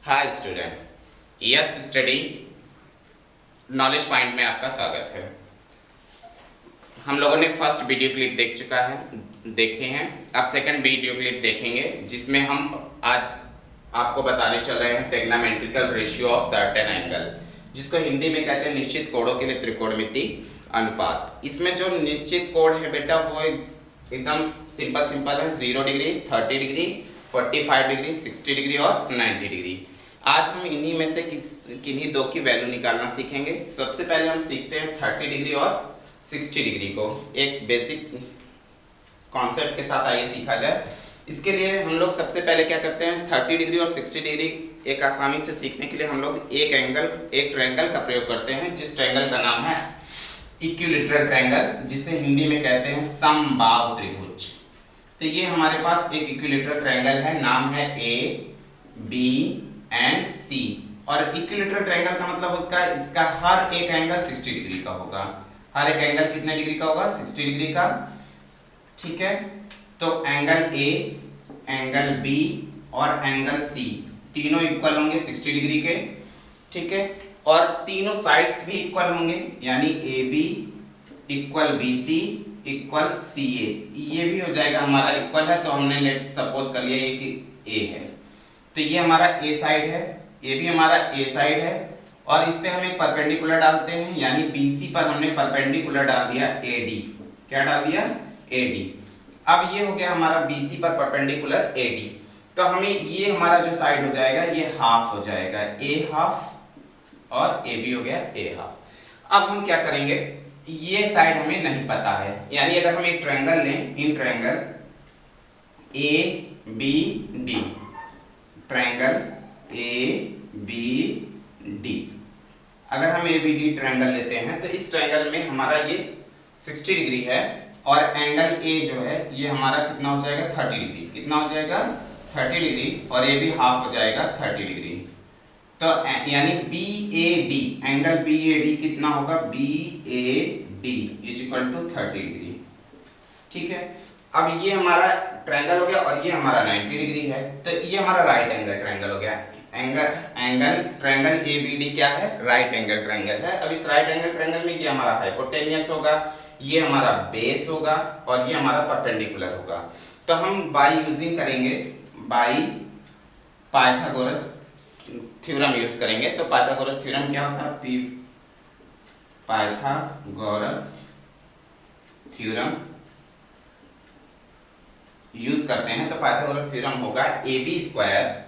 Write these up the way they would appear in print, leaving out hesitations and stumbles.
Hi student, yes study knowledge point में आपका स्वागत है। हम लोगों ने फर्स्ट वीडियो क्लिप देखे हैं। अब सेकंड वीडियो क्लिप देखेंगे जिसमें हम आज आपको बताने चल रहे हैं trigonometrical ratio of certain angle, जिसको हिंदी में कहते हैं निश्चित कोणों के लिए त्रिकोणमिति अनुपात। इसमें जो निश्चित कोण है बेटा वो एकदम सिंपल है। 0 डिग्री, 30 डिग्री, 45 डिग्री, 60 डिग्री और 90 डिग्री। आज हम इन्हीं में से किन्हीं दो की वैल्यू निकालना सीखेंगे। सबसे पहले हम सीखते हैं 30 डिग्री और 60 डिग्री को। एक बेसिक कॉन्सेप्ट के साथ आइए सीखा जाए। इसके लिए हम लोग सबसे पहले क्या करते हैं, 30 डिग्री और 60 डिग्री एक आसानी से सीखने के लिए हम लोग एक ट्रायंगल का प्रयोग करते हैं, जिस ट्रायंगल का नाम है इक्विलैटरल ट्रायंगल, जिसे हिंदी में कहते हैं समबाहु त्रिभुज। तो ये हमारे पास एक इक्विलैटरल ट्रायंगल है, नाम है ए बी एंड सी। और इक्विलैटरल ट्रायंगल का मतलब इसका हर एक एंगल 60 डिग्री का होगा। हर एक एंगल कितने डिग्री का होगा? 60 डिग्री का। ठीक है, तो एंगल ए, एंगल बी और एंगल सी तीनों इक्वल होंगे 60 डिग्री के। ठीक है, और तीनों साइड्स भी इक्वल होंगे, यानी A B equal B C equal C A. ये भी हो जाएगा हमारा इक्वल है, तो हमने लेट सपोज कर लिया ये कि ए है। तो ये हमारा ए साइड है, ये भी हमारा ए साइड है, और इस पे हम एक परपेंडिकुलर डालते हैं, यानी बीसी पर हमने परपेंडिकुलर डाल दिया एडी। क्या डाल दिया? एडी। अब ये हो गया हमारा बीसी पर परपेंडिकुलर एडी। तो हमें ये हमारा जो साइड हो जाएगा ये हाफ हो जाएगा, ए हाफ, और ए भी हो गया ए हाफ। अब हम क्या करेंगे, ये साइड हमें नहीं पता है, यानी अगर हम एक ट्रायंगल लें, in triangle A B D, triangle A B D, अगर हम ए बी डी ट्रायंगल लेते हैं तो इस ट्रायंगल में हमारा ये 60 डिग्री है, और एंगल ए जो है ये हमारा कितना हो जाएगा? 30 डिग्री। कितना हो जाएगा? 30 डिग्री, और ये भी हाफ हो जाएगा 30 डिग्री। तो यानी B A D, angle B A D कितना होगा? B A D is equal to 30 degree. ठीक है, अब ये हमारा ट्रायंगल हो गया और ये हमारा 90 डिग्री है, तो ये हमारा राइट एंगल ट्रायंगल हो गया। ट्रायंगल ए बी डी क्या है? राइट एंगल ट्रायंगल है। अब इस राइट एंगल ट्रायंगल में ये हमारा हाइपोटेनियस होगा, ये हमारा बेस होगा, और ये हमारा परपेंडिकुलर होगा। तो हम बाय यूजिंग करेंगे, बाय पाइथागोरस थ्योरम यूज करेंगे। तो पाइथागोरस थ्योरम क्या होता है? पाइथागोरस थ्योरम यूज करते हैं, तो पाइथागोरस थ्योरम होगा A B square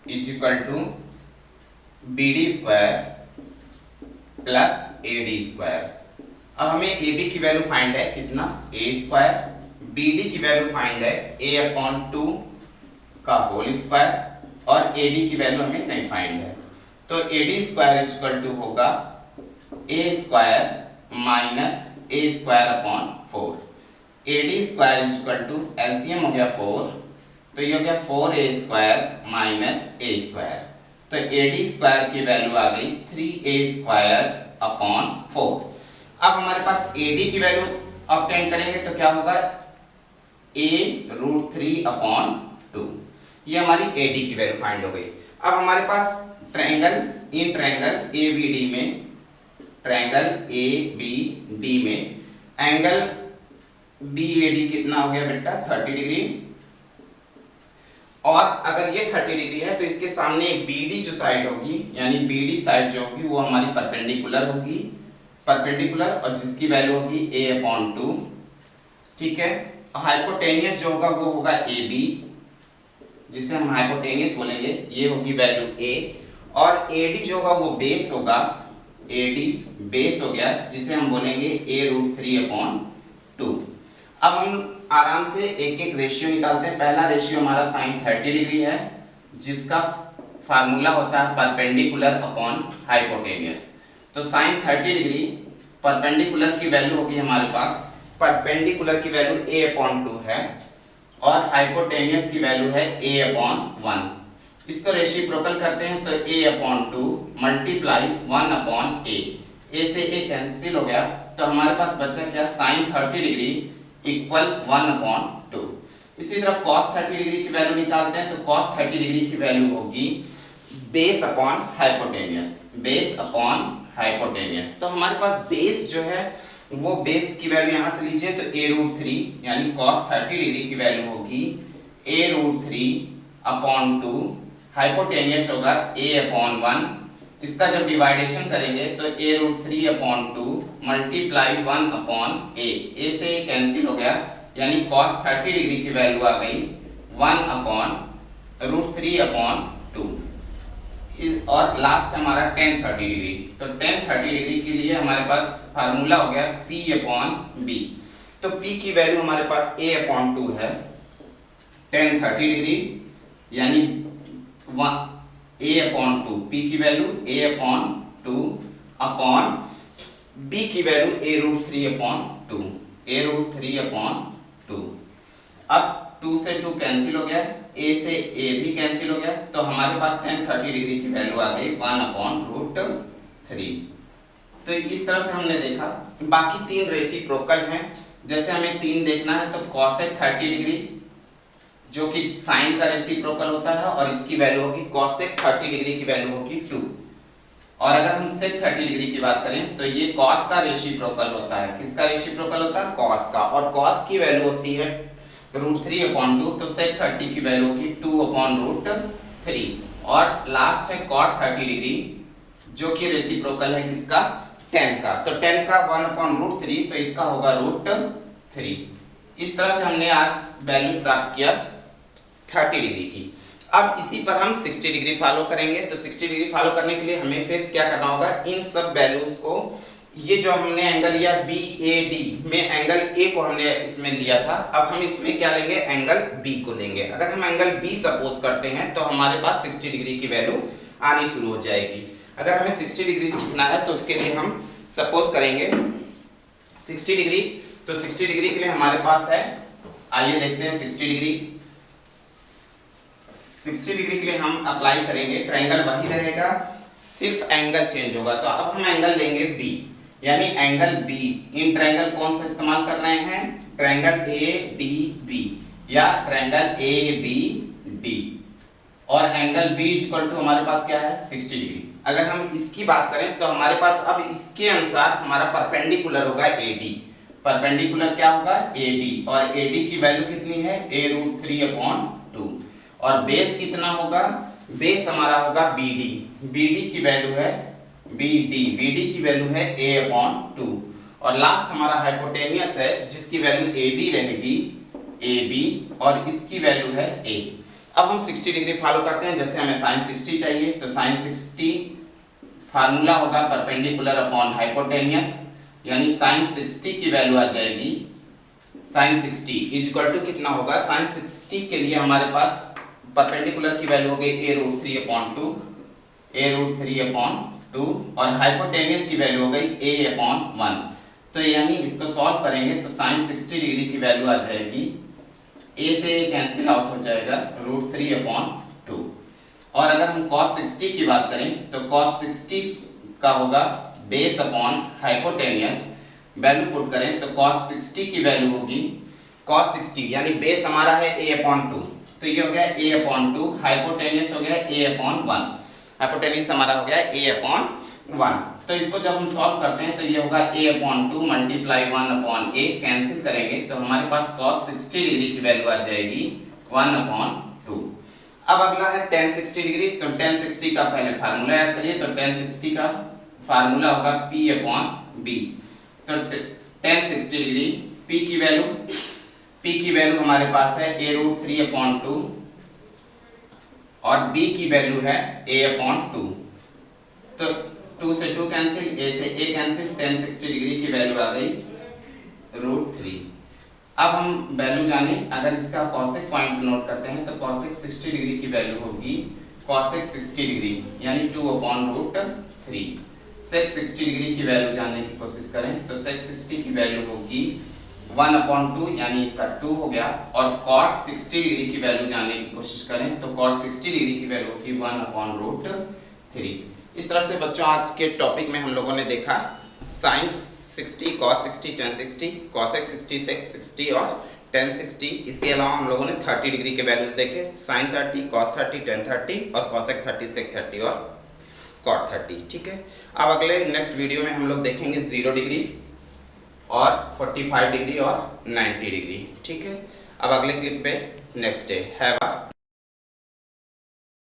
is equal to B D square plus A D square. अब हमें ए बी की वैल्यू फाइंड है कितना? A square. बी डी की वैल्यू फाइंड है ए अपॉन 2 का होल स्क्वायर, और ए डी की वैल्यू हमें नहीं फाइंड है, तो A D square is equal to होगा A square minus A square upon 4। A D square is equal to LCM हो गया 4, तो ये हो गया 4a square minus a square. तो ए डी स्क्वायर की वैल्यू आ गई 3a स्क्वायर अपॉन 4। अब हमारे पास ए डी की वैल्यू ऑब्टेन करेंगे तो क्या होगा? a root 3 upon 2। ये हमारी ए डी की वैल्यू फाइंड हो गई। अब हमारे पास इन ट्रायंगल ए बी डी में, ट्रायंगल ए बी डी में एंगल बी ए डी कितना हो गया बेटा? 30 डिग्री। और अगर ये 30 डिग्री है तो इसके सामने BD जो साइड होगी, यानी BD साइड जो होगी वो हमारी परपेंडिकुलर होगी, परपेंडिकुलर, और जिसकी वैल्यू होगी a अपॉन 2। ठीक है, हाइपोटेनियस जो होगा वो होगा AB, जिसे हम हाइपोटेनियस बोलेंगे, ये होगी वैल्यू a, और AD जो होगा वो बेस होगा, AD बेस हो गया, जिसे हम बोलेंगे a रूट 3 अपॉन 2। अब हम आराम से एक एक रेशियो निकालते हैं। पहला रेशियो हमारा साइन 30 डिग्री है, जिसका फार्मूला होता है परपेंडिकुलर अपॉन हाइपोटेनियस। तो साइन 30 डिग्री परपेंडिकुलर की वैल्यू होगी हमारे पास, परपेंडिकुलर की वैल्यू a अपॉन 2 है, और हाइपोटेनियस की वैल्यू है a अपॉन 1। इसको रेसिप्रोकल करते हैं तो a upon 2 multiply 1 upon a से a कैंसिल हो गया, तो हमारे पास बचा क्या? Sine 30 degree equal 1 upon 2। इसी तरह cos 30 डिग्री की वैल्यू निकालते हैं तो cos 30 डिग्री की वैल्यू होगी base upon hypotenuse, base upon hypotenuse. तो हमारे पास बेस जो है वो बेस की वैल्यू यहां से लीजिए तो a√3 यानी cos 30 डिग्री की वैल्यू होगी a√3 अपॉन 2, हाइपोटेनियस होगा a अपॉन 1। इसका जब डिवाइडेशन करेंगे तो a√3 upon 2 multiply 1 upon a से कैंसिल हो गया, यानी cos 30 डिग्री की वैल्यू आ गई 1 अपॉन √3 अपॉन 2। और लास्ट हमारा tan 30 डिग्री, तो tan 30 डिग्री के लिए हमारे पास फार्मूला हो गया p अपॉन b। तो p की वैल्यू हमारे पास a अपॉन 2 है, tan 30 डिग्री यानी a अपॉन 2, p की value a upon 2 upon b की value a√3 upon 2, a√3 upon 2। अब 2 से 2 कैंसिल हो गया, a से a भी कैंसिल हो गया, तो हमारे पास tan 30 डिग्री की वैल्यू आ गई 1 अपॉन √3। तो इस तरह से हमने देखा। बाकी 3 रेसिप्रोकल हैं, जैसे हमें 3 देखना है तो cosec 30 डिग्री जो कि साइन का रेसिप्रोकल होता है और इसकी वैल्यू होगी cosec 30 डिग्री की वैल्यू होगी 2। और अगर हम sec 30 डिग्री की बात करें तो ये cos का रेसिप्रोकल होता है। किसका रेसिप्रोकल होता है? cos का, और cos की वैल्यू होती है √3 अपॉन 2, तो sec 30 की वैल्यू होगी 2 अपॉन √3। और लास्ट है cot 30 डिग्री जो कि रेसिप्रोकल है किसका? tan का, तो tan का 1 अपॉन √3, तो इसका होगा √3। इस तरह से हमने आज वैल्यू प्राप्त किया 30 डिग्री की। अब इसी पर हम 60 डिग्री फॉलो करेंगे। तो 60 डिग्री फॉलो करने के लिए हमें फिर क्या करना होगा, इन सब वैल्यूज को, ये जो हमने एंगल लिया BAD में एंगल A को हमने इसमें लिया था, अब हम इसमें क्या लेंगे, एंगल B को लेंगे। अगर हम एंगल B सपोज करते हैं तो हमारे पास 60 डिग्री की वैल्यू आनी शुरू हो जाएगी। अगर हमें 60 डिग्री सीखना है तो उसके लिए हम सपोज करेंगे 60 डिग्री, तो 60 डिग्री के लिए हमारे पास है, आइए देखते हैं 60 डिग्री। 60 डिग्री के लिए हम अप्लाई करेंगे, ट्रायंगल वही रहेगा, सिर्फ एंगल चेंज होगा। तो अब हम एंगल लेंगे B, यानी एंगल B। इन ट्रायंगल कौन सा इस्तेमाल कर रहे हैं? ट्रायंगल ADB या ट्रायंगल ABD, और एंगल B इक्वल टू हमारे पास क्या है, 60 डिग्री। अगर हम इसकी बात करें तो हमारे पास अब इसके अनुसार हमारा परपेंडिकुलर होगा AD। परपेंडिकुलर क्या होगा? AD, और AD की वैल्यू कितनी है? a√3 upon 2। और बेस कितना होगा? बेस हमारा होगा BD, BD की वैल्यू है BD की वैल्यू है a अपॉन 2। और लास्ट हमारा हाइपोटेनियस है जिसकी वैल्यू AB रहेगी, AB, और इसकी वैल्यू है a। अब हम 60 डिग्री फॉलो करते हैं, जैसे हमें sin 60 चाहिए, तो sin 60 फार्मूला होगा परपेंडिकुलर अपॉन हाइपोटेनियस, यानी sin 60 की वैल्यू आ जाएगी, sin 60 इक्वल टू कितना होगा, sin 60 के लिए हमारे पास परपेंडिकुलर की वैल्यू हो गई a√3 अपॉन 2, a√3 अपॉन 2, और हाइपोटेनियस की वैल्यू हो गई a अपॉन 1। तो यानी इसको सॉल्व करेंगे तो sin 60 डिग्री की वैल्यू आ जाएगी, a से a कैंसिल आउट हो जाएगा, √3 अपॉन 2। और अगर हम cos 60 की बात करें तो cos 60 का होगा base upon hypotenuse, value put करें तो cos 60 की वैल्यू होगी cos 60 यानी बेस हमारा है a अपॉन 2, तो ये हो गया a अपॉन 2, हाइपोटेनियस हो गया a अपॉन 1, हाइपोटेनियस हमारा हो गया a अपॉन 1। तो इसको जब हम सॉल्व करते हैं तो ये होगा a upon 2 multiply 1 upon a, cancel करेंगे तो हमारे पास cos 60 डिग्री की वैल्यू आ जाएगी 1 अपॉन 2। अब अगला है tan 60 डिग्री, तो tan 60 का पहले फार्मूला याद करिए, तो tan 60 का फार्मूला होगा p अपॉन b। तो tan 60 डिग्री p की वैल्यू हमारे पास है a√3 अपॉन 2, और b की वैल्यू है a अपॉन 2। तो 2 से 2 कैंसिल, a से a कैंसिल, tan 60 डिग्री की वैल्यू आ गई √3। अब हम वैल्यू जाने, अगर इसका cosec पॉइंट नोट करते हैं तो cosec 60 डिग्री की वैल्यू होगी cosec 60 डिग्री यानी 2 अपॉन √3। sec 60 डिग्री की वैल्यू जानने की कोशिश करें तो sec 60 की वैल्यू होगी 1 अपॉन 2 यानी इसका 2 हो गया, और cot 60 डिग्री की वैल्यू जानने की कोशिश करें तो cot 60 डिग्री की वैल्यू होगी 1 अपॉन √3। इस तरह से बच्चों आज के टॉपिक में हम लोगों ने देखा sin 60, cos 60, tan 60, cosec 60, sec 60 और tan 60। इसके अलावा हम लोगों ने 30 डिग्री के वैल्यूज देखे, sin 30, cos 30, tan 30 और cosec 30, sec 30 और cot 30। ठीक है, अब अगले नेक्स्ट वीडियो में हम लोग देखेंगे 0 डिग्री और 45 डिग्री और 90 डिग्री। ठीक है, अब अगले क्लिप पे नेक्स्ट डे। Have a